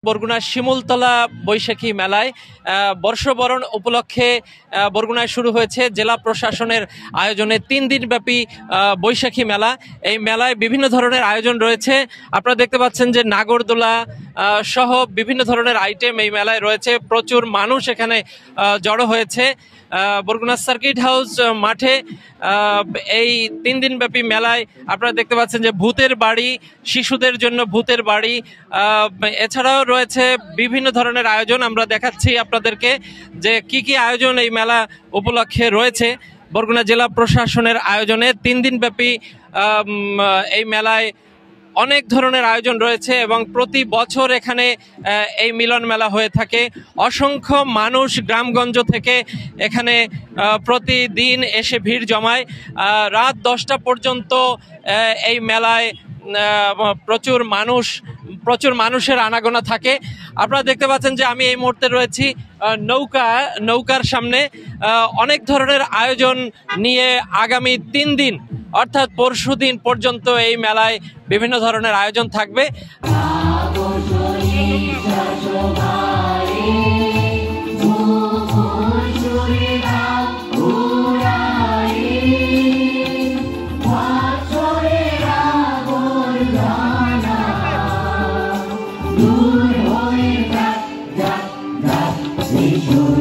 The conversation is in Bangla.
বরগুনার শিমুলতলা বৈশাখী মেলায় বর্ষবরণ উপলক্ষে বরগুনায় শুরু হয়েছে জেলা প্রশাসনের আয়োজনে 3 দিনব্যাপী বৈশাখী মেলা। এই মেলায় বিভিন্ন ধরনের আয়োজন রয়েছে। আপনারা দেখতে পাচ্ছেন যে নাগরদোলা সহ বিভিন্ন ধরনের আইটেম এই মেলায় রয়েছে। প্রচুর মানুষ এখানে জড়ো হয়েছে। বরগুনা সার্কিট হাউস মাঠে এই 3 দিনব্যাপী মেলায় আপনারা দেখতে পাচ্ছেন যে ভূতের বাড়ি, শিশুদের জন্য ভূতের বাড়ি, এছাড়াও রয়েছে বিভিন্ন ধরনের আয়োজন। আমরা দেখাচ্ছি আপনাদেরকে যে কি কি আয়োজন এই মেলা উপলক্ষে রয়েছে। বরগুনা জেলা প্রশাসনের আয়োজনে 3 দিনব্যাপী এই মেলায় অনেক ধরনের আয়োজন রয়েছে এবং প্রতি বছর এখানে এই মিলন মেলা হয়ে থাকে। অসংখ্য মানুষ গ্রামগঞ্জ থেকে এখানে প্রতিদিন এসে ভিড় জমায়। রাত 10টা পর্যন্ত এই মেলায় প্রচুর মানুষের আনাগোনা থাকে। আপনারা দেখতে পাচ্ছেন যে আমি এই মুহূর্তে রয়েছি নৌকার সামনে। অনেক ধরনের আয়োজন নিয়ে আগামী 3 দিন অর্থাৎ পরশুদিন পর্যন্ত এই মেলায় বিভিন্ন ধরনের আয়োজন থাকবে। We